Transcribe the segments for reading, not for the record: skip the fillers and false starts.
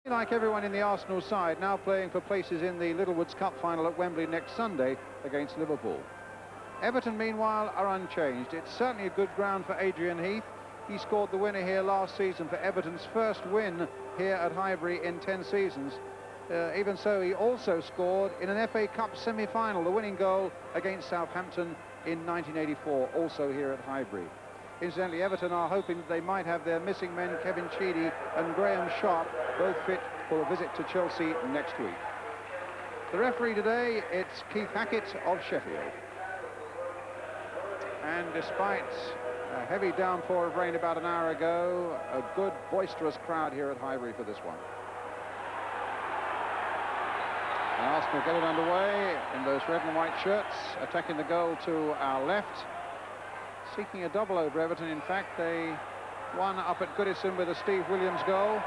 Like everyone in the Arsenal side, now playing for places in the Littlewoods Cup final at Wembley next Sunday against Liverpool. Everton, meanwhile, are unchanged. It's certainly a good ground for Adrian Heath. He scored the winner here last season for Everton's first win here at Highbury in 10 seasons. Even so, he also scored in an FA Cup semi-final, the winning goal against Southampton in 1984, also here at Highbury. Incidentally, Everton are hoping that they might have their missing men, Kevin Sheedy and Graham Sharp, both fit for a visit to Chelsea next week. The referee today, it's Keith Hackett of Sheffield. And despite a heavy downpour of rain about an hour ago, a good boisterous crowd here at Highbury for this one. And Arsenal get it underway in those red and white shirts, attacking the goal to our left. Seeking a double over Everton. In fact, they won up at Goodison with a Steve Williams goal.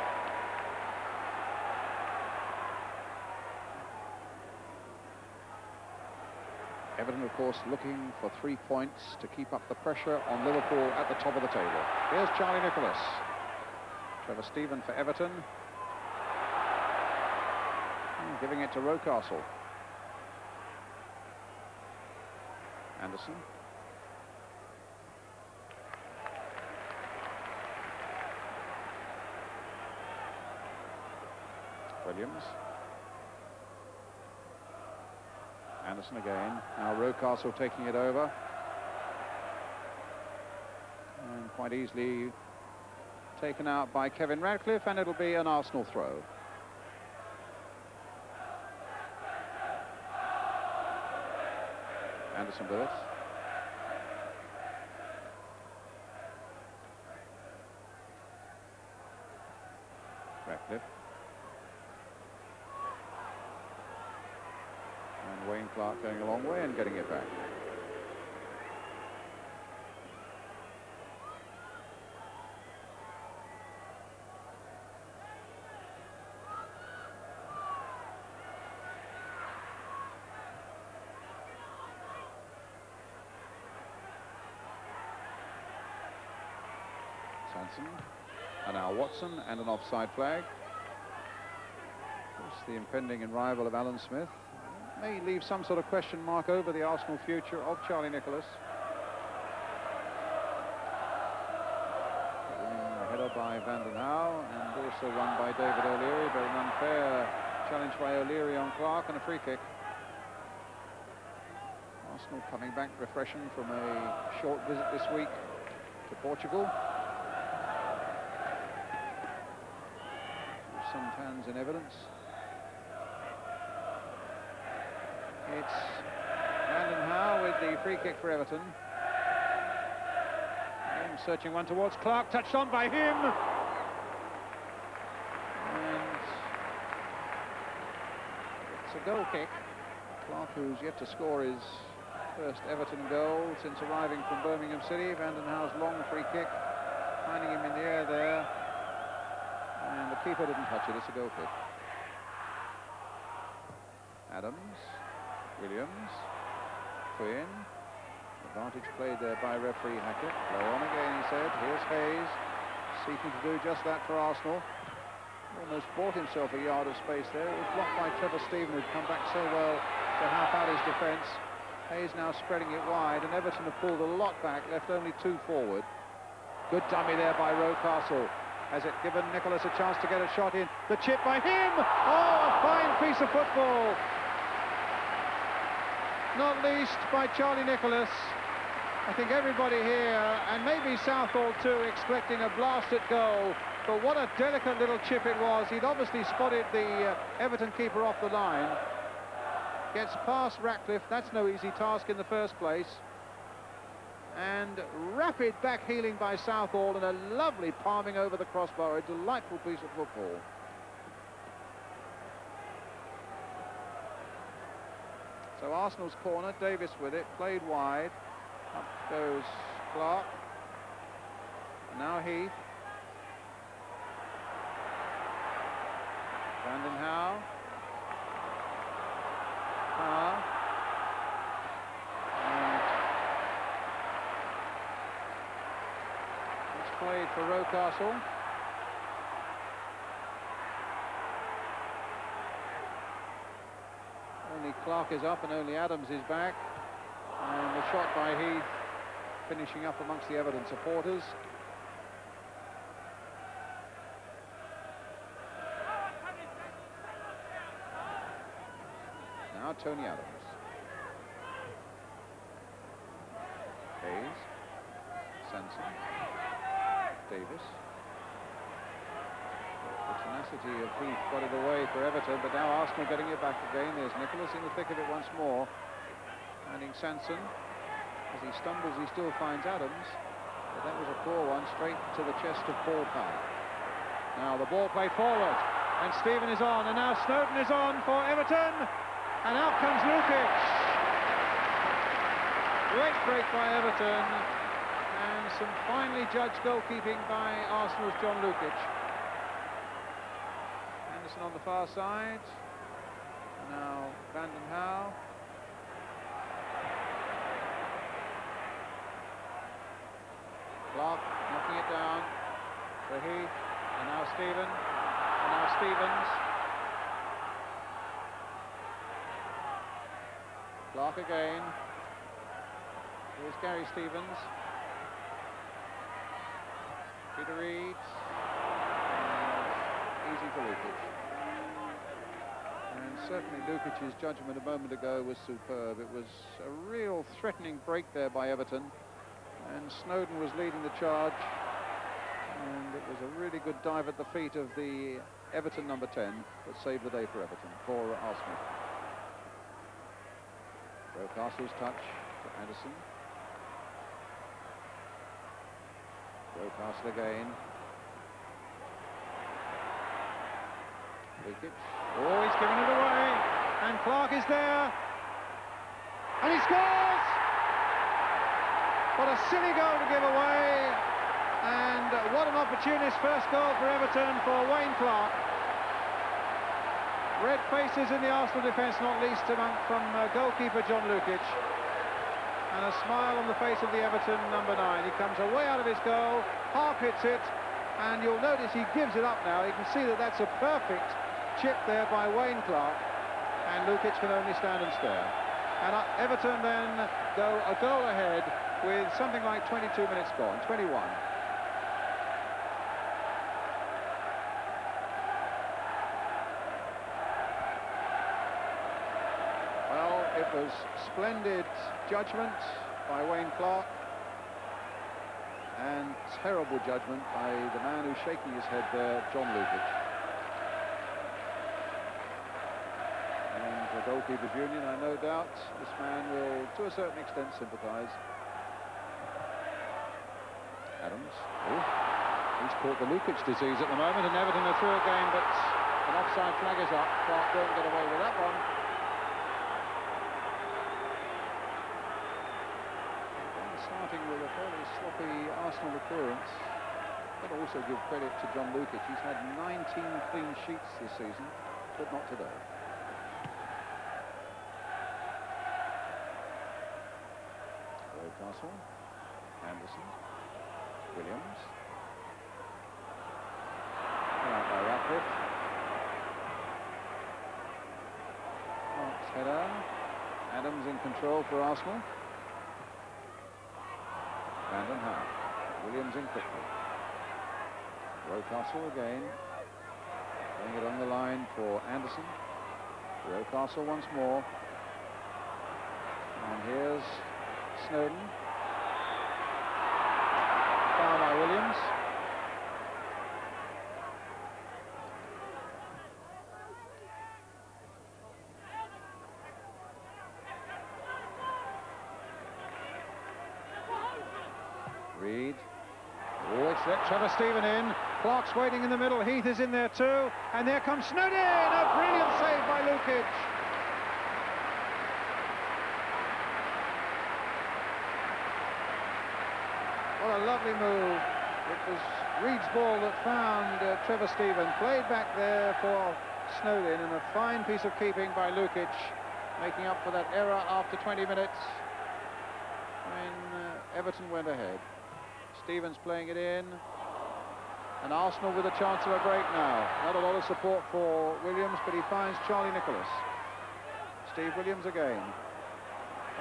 Everton, of course, looking for 3 points to keep up the pressure on Liverpool at the top of the table. Here's Charlie Nicholas. Trevor Stephen for Everton. And giving it to Rocastle. Anderson. Williams. Anderson again. Now Rocastle taking it over. And quite easily taken out by Kevin Radcliffe, and it'll be an Arsenal throw. Anderson with it. Radcliffe. And Wayne Clark going a long way and getting it back. Sanson, and now Watson, and an offside flag. Of course, the impending arrival of Alan Smith may leave some sort of question mark over the Arsenal future of Charlie Nicholas. A header by Van den Hauwe, and also won by David O'Leary, but an unfair challenge by O'Leary on Clark, and a free kick. Arsenal coming back refreshing from a short visit this week to Portugal. Some fans in evidence. It's Van den Hauwe with the free kick for Everton. And searching one towards Clark, touched on by him. And it's a goal kick. Clark, who's yet to score his first Everton goal since arriving from Birmingham City. Van den Hauwe's long free kick, finding him in the air there. And the keeper didn't touch it. It's a goal kick. Adams. Williams, Quinn, advantage played there by referee Hackett. Play on again, he said. Here's Hayes, seeking to do just that for Arsenal. Almost bought himself a yard of space there. It was blocked by Trevor Stephen, who'd come back so well to half out his defence. Hayes now spreading it wide, and Everton have pulled a lot back, left only 2 forward. Good dummy there by Rocastle. Has it given Nicholas a chance to get a shot in? The chip by him! Oh, a fine piece of football! Not least by Charlie Nicholas. I think everybody here, and maybe Southall too, expecting a blasted goal. But what a delicate little chip it was. He'd obviously spotted the Everton keeper off the line. Gets past Ratcliffe. That's no easy task in the first place. And rapid back heeling by Southall, and a lovely palming over the crossbar. A delightful piece of football. So Arsenal's corner, Davis with it, played wide. Up goes Clark. And now Heath. Van den Hauwe. Power. And it's played for Rocastle. Only Clark is up and only Adams is back. And the shot by Heath finishing up amongst the Everton supporters. Now Tony Adams. Hayes. Sanson. Davis. The tenacity of Heath got it away for Everton, but now Arsenal getting it back again. There's Nicholas in the thick of it once more. Finding Sanson. As he stumbles, he still finds Adams. But that was a poor one, straight to the chest of Paul Powell. Now the ball played forward, and Stephen is on, and now Snowden is on for Everton. And out comes Lukic. Great break by Everton, and some finely judged goalkeeping by Arsenal's John Lukic. Anderson on the far side. Now Brandon Howe. Clark knocking it down for Heath, and now Stephen, and now Stevens. Clark again. Here's Gary Stevens. Peter Reed. And easy for Lukic. And certainly Lukic's judgment a moment ago was superb. It was a real threatening break there by Everton. And Snowden was leading the charge. And it was a really good dive at the feet of the Everton number 10 that saved the day for Everton, for Arsenal. Rocastle's touch to Anderson. Rocastle again. Lukic. Oh, he's given it away. And Clark is there. And he scores! What a silly goal to give away. And what an opportunist first goal for Everton for Wayne Clark. Red faces in the Arsenal defence, not least from goalkeeper John Lukic. And a smile on the face of the Everton number 9. He comes away out of his goal, half hits it, and you'll notice he gives it up now. You can see that that's a perfect chip there by Wayne Clark, and Lukic can only stand and stare. And Everton then go a goal ahead with something like 22 minutes gone, 21. Well, it was splendid judgment by Wayne Clark and terrible judgment by the man who's shaking his head there, John Lukic. And the goalkeepers union, I no doubt this man will to a certain extent sympathise. Adams. Oh, he's caught the Lukic disease at the moment, and Everton are through again, but an offside flag is up. Clark won't get away with that one. Starting with a fairly sloppy Arsenal appearance. But also give credit to John Lukic. He's had 19 clean sheets this season, but not today. Rocastle, Anderson, Williams. Out by Ratcliffe. Clark's header. Adams in control for Arsenal. Brandon Howe. Williams in quickly. Rocastle again. Playing it on the line for Anderson. Rocastle once more. And here's Snowden. Foul by Williams. Reed. Oh, it's let Trevor Stephen in. Clark's waiting in the middle. Heath is in there too. And there comes Snowden. A brilliant save by Lukic. What a lovely move. It was Reed's ball that found Trevor Stephen. Played back there for Snowden, and a fine piece of keeping by Lukic, making up for that error after 20 minutes when Everton went ahead. Stevens playing it in, and Arsenal with a chance of a break now. Not a lot of support for Williams, but he finds Charlie Nicholas. Steve Williams again.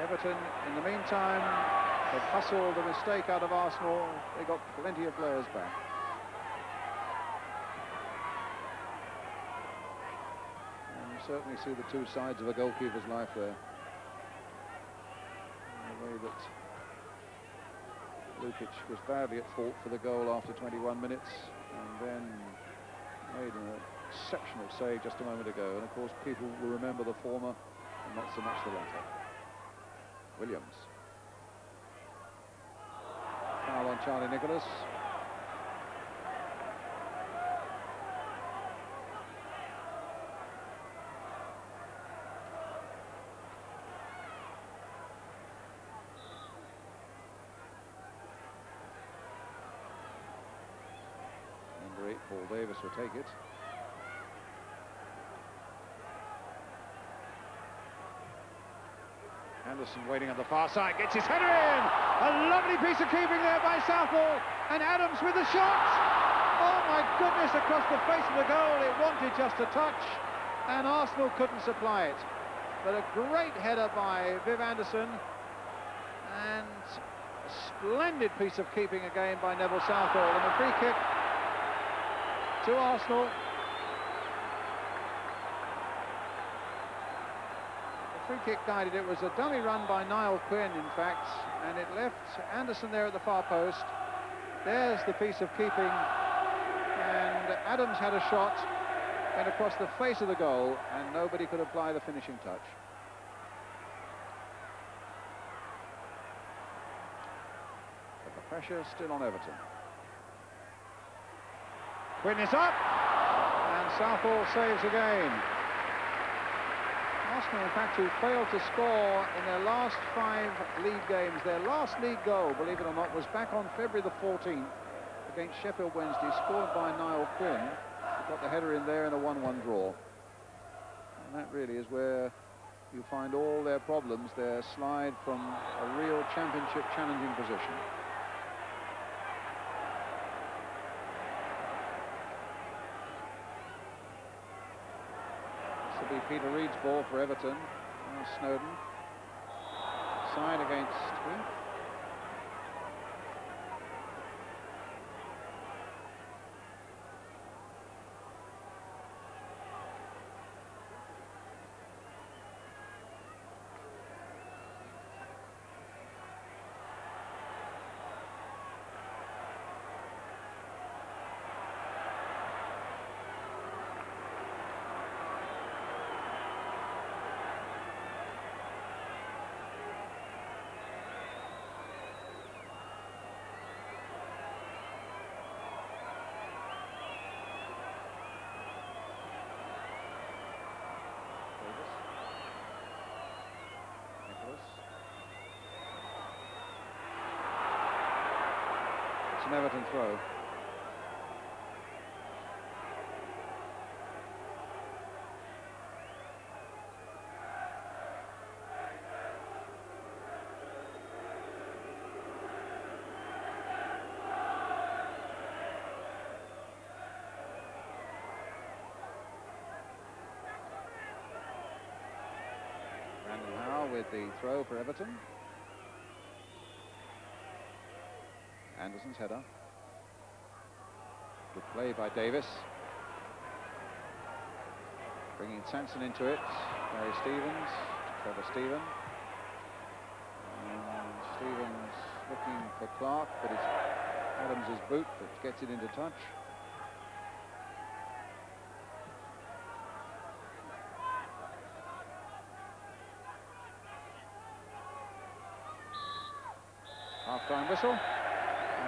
Everton, in the meantime, have hustled the mistake out of Arsenal. They got plenty of players back. And you certainly see the two sides of a goalkeeper's life there. The way that Lukic was badly at fault for the goal after 21 minutes, and then made an exceptional save just a moment ago. And of course, people will remember the former and not so much the latter. Williams. Foul on Charlie Nicholas. Number 8, Paul Davis, will take it. Anderson waiting on the far side, gets his header in! A lovely piece of keeping there by Southall, and Adams with the shot! Oh my goodness, across the face of the goal, it wanted just a touch, and Arsenal couldn't supply it. But a great header by Viv Anderson, and a splendid piece of keeping again by Neville Southall, and a free kick to Arsenal. Free kick guided. It was a dummy run by Niall Quinn, in fact, and it left Anderson there at the far post. There's the piece of keeping, and Adams had a shot, went across the face of the goal, and nobody could apply the finishing touch. But the pressure still on Everton. Quinn is up, and Southall saves again. Arsenal, in fact, who failed to score in their last 5 league games. Their last league goal, believe it or not, was back on February the 14th against Sheffield Wednesday, scored by Niall Quinn. He got the header in there in a 1-1 draw. And that really is where you find all their problems, their slide from a real championship challenging position. Be Peter Reid's ball for Everton. Now Snowden. Side against Heath. An Everton throw. Brandon Howe with the throw for Everton. Anderson's header. Good play by Davis. Bringing Sanson into it. Gary Stevens, Trevor Stephen. And Stevens looking for Clark, but it's Adams' boot that gets it into touch. Half-time whistle.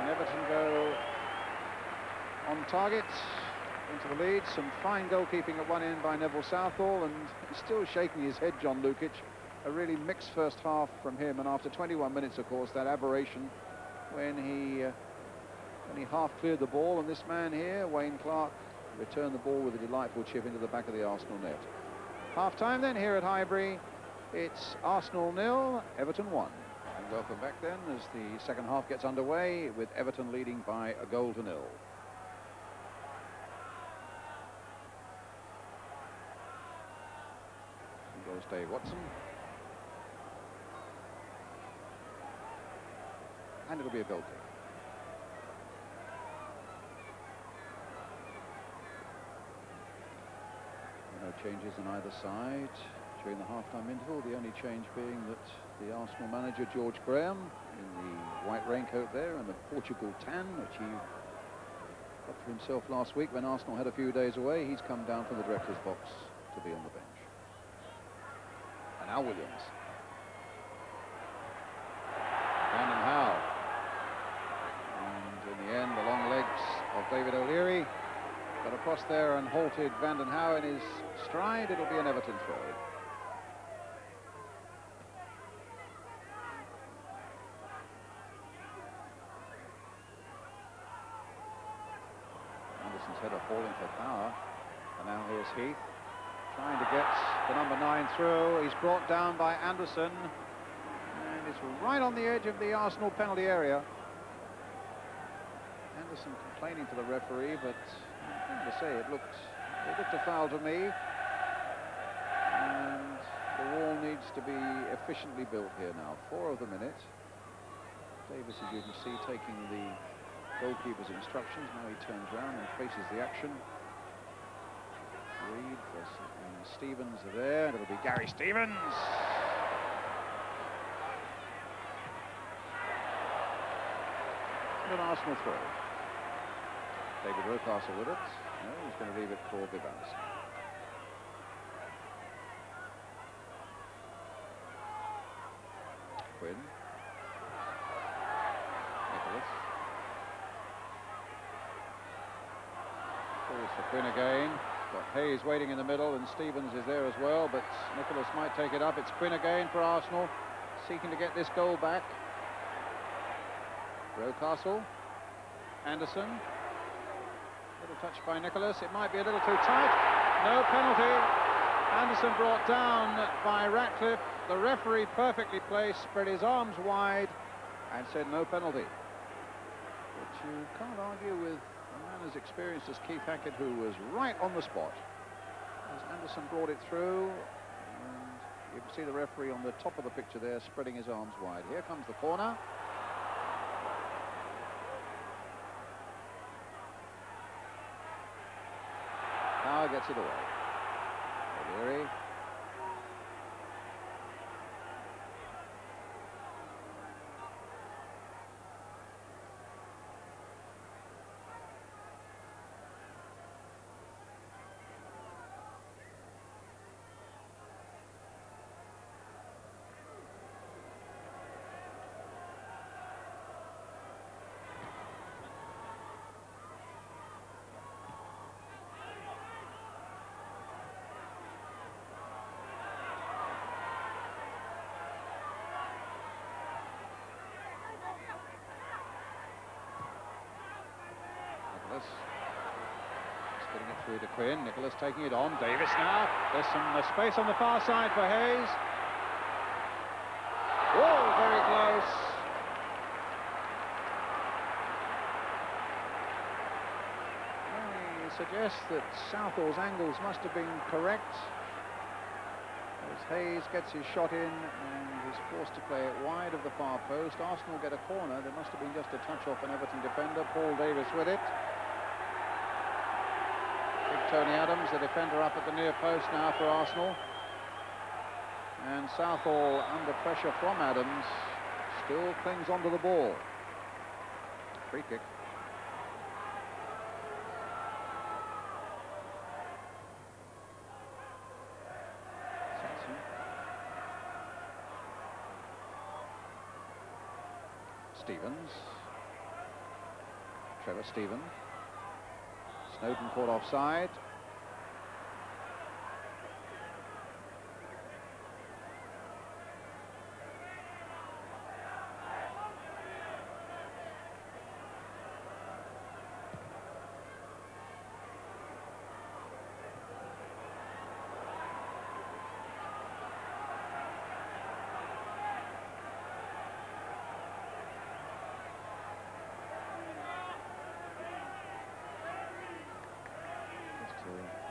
And Everton go on target into the lead. Some fine goalkeeping at one end by Neville Southall, and he's still shaking his head, John Lukic. A really mixed first half from him, and after 21 minutes, of course, that aberration when he half cleared the ball, and this man here, Wayne Clark, returned the ball with a delightful chip into the back of the Arsenal net. Half-time then here at Highbury. It's Arsenal 0, Everton 1. And welcome back then as the second half gets underway with Everton leading by a goal to 0. He There's Dave Watson. And it'll be a goal kick. No changes on either side during the half-time interval. The only change being that the Arsenal manager, George Graham, in the white raincoat there and the Portugal tan, which he got for himself last week when Arsenal had a few days away, he's come down from the director's box to be on the bench. And now Williams. Brandon Howe. And in the end, the long legs of David O'Leary got across there and halted Brandon Howe in his stride. It'll be an Everton throw. Anderson's header falling for power. And now here's Heath trying to get the number 9 through. He's brought down by Anderson. And it's right on the edge of the Arsenal penalty area. Anderson complaining to the referee, but I'm going to say it looked a foul to me. And the wall needs to be efficiently built here now. 4 of the minute. Davis, as you can see, taking the goalkeeper's instructions. Now he turns around and faces the action. Reed and Stevens are there. It'll be Gary Stevens. And an Arsenal throw. David Rocastle with it. No, he's going to leave it for Viv Anderson. Quinn. Nicholas. Calls for Quinn again. Got Hayes waiting in the middle, and Stevens is there as well, but Nicholas might take it up. It's Quinn again for Arsenal, seeking to get this goal back. Rocastle. Anderson. Little touch by Nicholas. It might be a little too tight. No penalty. Anderson brought down by Ratcliffe. The referee perfectly placed, spread his arms wide and said no penalty. But you can't argue with a man as experienced as Keith Hackett, who was right on the spot as Anderson brought it through. And you can see the referee on the top of the picture there, spreading his arms wide. Here comes the corner. Power gets it away. O'Leary. Just getting it through to Quinn. Nicholas taking it on. Davis now. There's some space on the far side for Hayes. Oh, very close. I suggest that Southall's angles must have been correct, as Hayes gets his shot in and is forced to play it wide of the far post. Arsenal get a corner. There must have been just a touch off an Everton defender. Paul Davis with it. Big Tony Adams, the defender, up at the near post now for Arsenal. And Southall, under pressure from Adams, still clings onto the ball. Free kick. Stevens. Trevor Stephen. Snowden caught offside.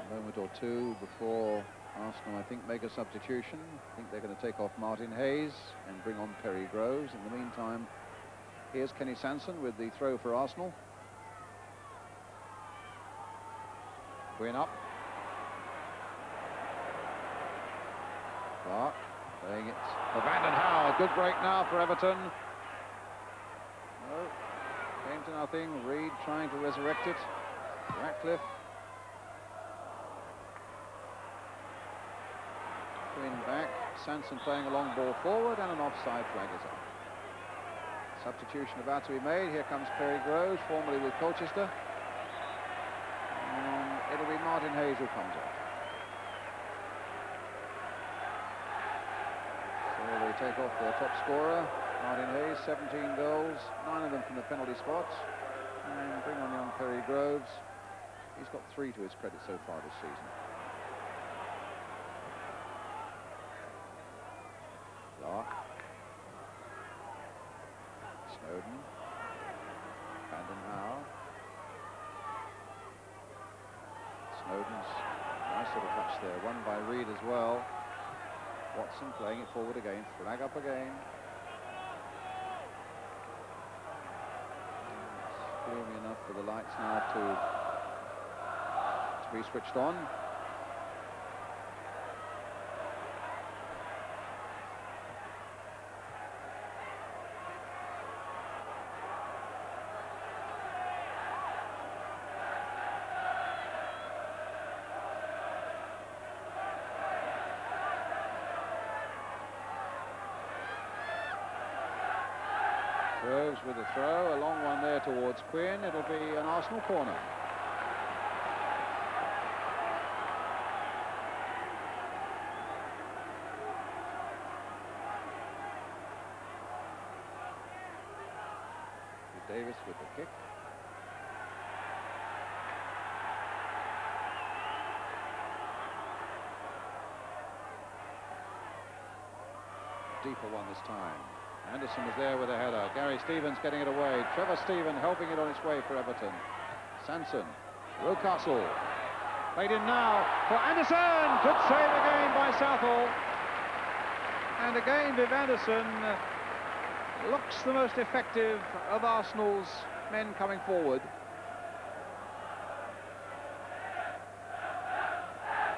A moment or two before Arsenal, I think, make a substitution. I think they're going to take off Martin Hayes and bring on Perry Groves. In the meantime, here's Kenny Sanson with the throw for Arsenal. Quinn up. Clark playing it for Van Hal. Good break now for Everton. No, came to nothing. Reed trying to resurrect it. Ratcliffe. Quinn back. Sanson playing a long ball forward, and an offside flag is up. Substitution about to be made. Here comes Perry Groves, formerly with Colchester. And it'll be Martin Hayes who comes off. So they take off their top scorer, Martin Hayes, 17 goals, 9 of them from the penalty spot. And bring on young Perry Groves. He's got 3 to his credit so far this season. Clark. Snowden. Van Hal. Snowden's nice little touch there, won by Reed as well. Watson playing it forward again, flag up again. It's gloomy enough for the lights now to be switched on. Groves with a throw, a long one there towards Quinn. It'll be an Arsenal corner. Davis with the kick. Deeper one this time. Anderson was there with a header. Gary Stevens getting it away. Trevor Stephen helping it on its way for Everton. Sanson. Rocastle. Played in now for Anderson. Good save again by Southall. And again, Viv Anderson looks the most effective of Arsenal's men coming forward.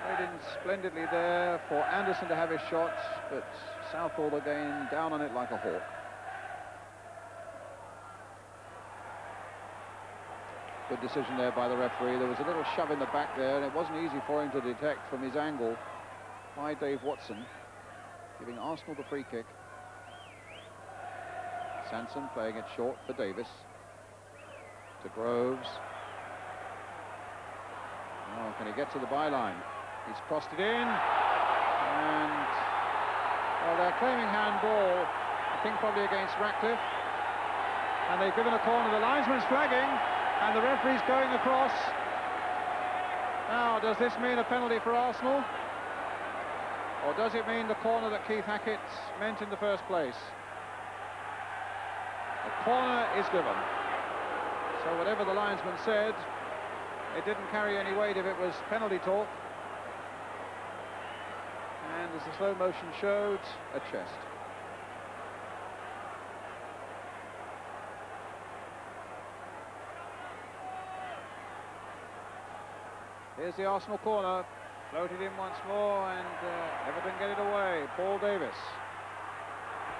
Played in splendidly there for Anderson to have his shot, but Southall again down on it like a hawk. Good decision there by the referee. There was a little shove in the back there, and it wasn't easy for him to detect from his angle by Dave Watson, giving Arsenal the free kick. Sanson playing it short for Davis. To Groves. Oh, can he get to the byline? He's crossed it in. And, well, they're claiming handball, I think probably against Ratcliffe. And they've given a corner. The linesman's flagging, and the referee's going across. Now, does this mean a penalty for Arsenal? Or does it mean the corner that Keith Hackett meant in the first place? A corner is given. So whatever the linesman said, it didn't carry any weight if it was penalty talk. And as the slow motion showed, a chest. Here's the Arsenal corner. Floated in once more, and Everton get it away. Paul Davis.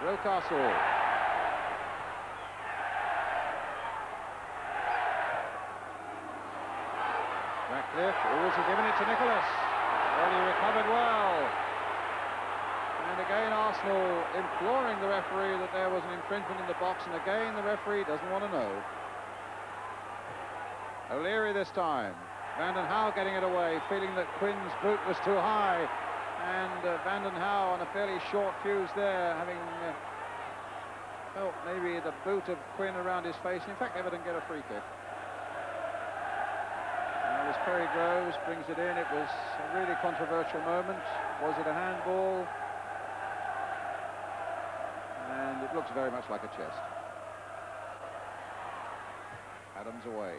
Rocastle. Ratcliffe also giving it to Nicholas. Well, he recovered well. And again, Arsenal imploring the referee that there was an infringement in the box, and again the referee doesn't want to know. O'Leary this time. Van den Hauwe getting it away, feeling that Quinn's boot was too high, and Van den Hauwe on a fairly short fuse there, having felt maybe the boot of Quinn around his face. In fact, Everton get a free kick. As Perry Groves brings it in, it was a really controversial moment. Was it a handball? And it looks very much like a chest. Adams away.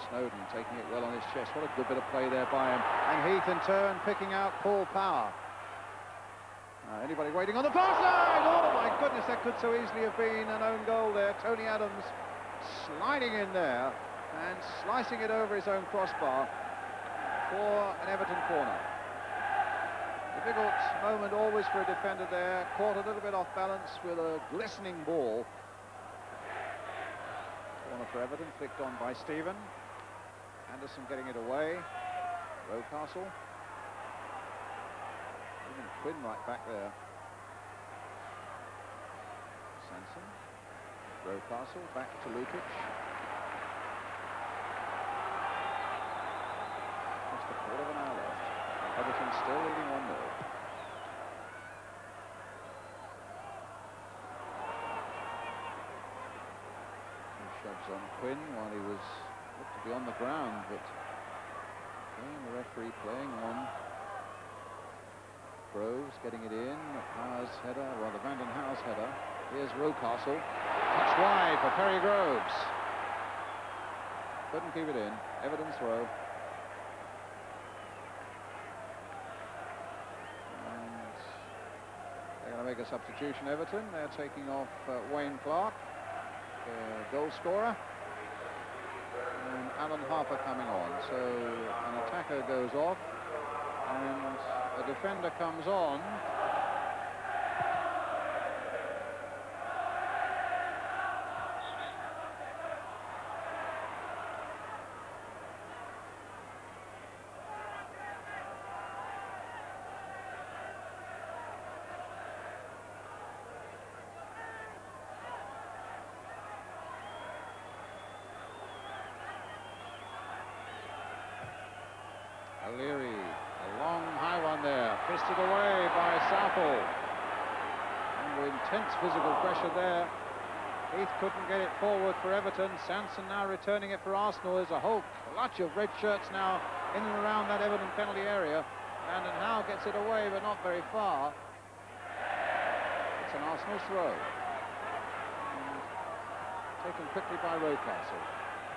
Snowden taking it well on his chest. What a good bit of play there by him. And Heath in turn picking out Paul Power. Anybody waiting on the far side? Oh my goodness, that could so easily have been an own goal there. Tony Adams sliding in there and slicing it over his own crossbar for an Everton corner. Difficult moment always for a defender there. Caught a little bit off balance with a glistening ball. Corner for Everton, flicked on by Stephen. Anderson getting it away. Rocastle. Even Quinn right back there. Sanson. Rocastle back to Lukic. Just a quarter of an hour left. Everton still leading 1-0. Shoves on Quinn while he was looked to be on the ground, but again, the referee playing on Groves, getting it in. Howe's header, well, the Vanden Hau's header. Here's Rocastle. Touch wide for Perry Groves. Couldn't keep it in. Everton throw. And they're going to make a substitution, Everton. They're taking off Wayne Clark, goal scorer, and Alan Harper coming on. So an attacker goes off and a defender comes on. O'Leary, a long high one there, fisted away by Southall. Under intense physical pressure there. Heath couldn't get it forward for Everton. Sanson now returning it for Arsenal. There's a whole clutch of red shirts now in and around that Everton penalty area. Vanden Hau gets it away, but not very far. It's an Arsenal throw. And taken quickly by Rocastle.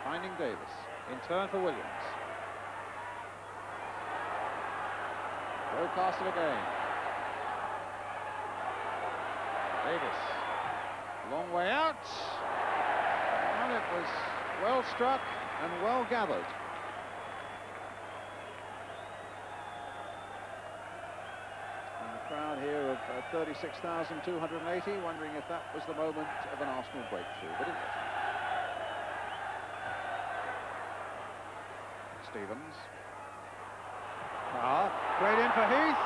Finding Davis. In turn for Williams. Rocastle again. Davis. Long way out. And it was well struck and well gathered. And the crowd here of 36,280 wondering if that was the moment of an Arsenal breakthrough, but it wasn't. Stevens. Played in for Heath.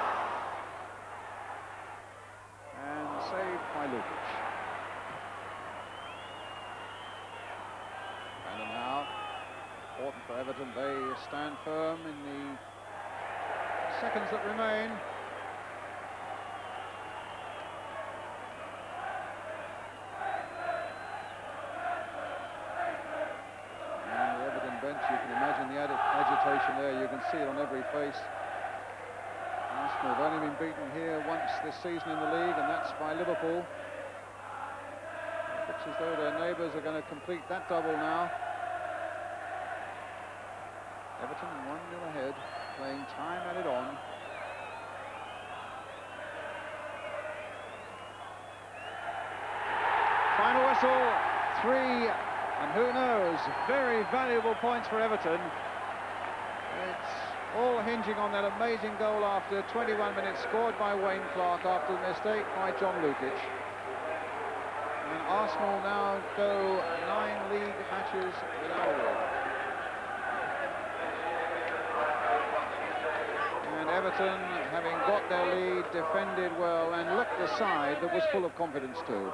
And saved by Lukic. Vanden Hau. Important for Everton. They stand firm in the seconds that remain. And the Everton bench, you can imagine the agitation there. You can see it on every face. Arsenal have only been beaten here once this season in the league, and that's by Liverpool. It looks as though their neighbours are going to complete that double now. Everton 1-0 ahead, playing time added on. Final whistle, 3, and who knows, very valuable points for Everton. It's all hinging on that amazing goal after 21 minutes scored by Wayne Clark after the mistake by John Lukic. And Arsenal now go 9 league matches without a win. And Everton, having got their lead, defended well and looked the side that was full of confidence too.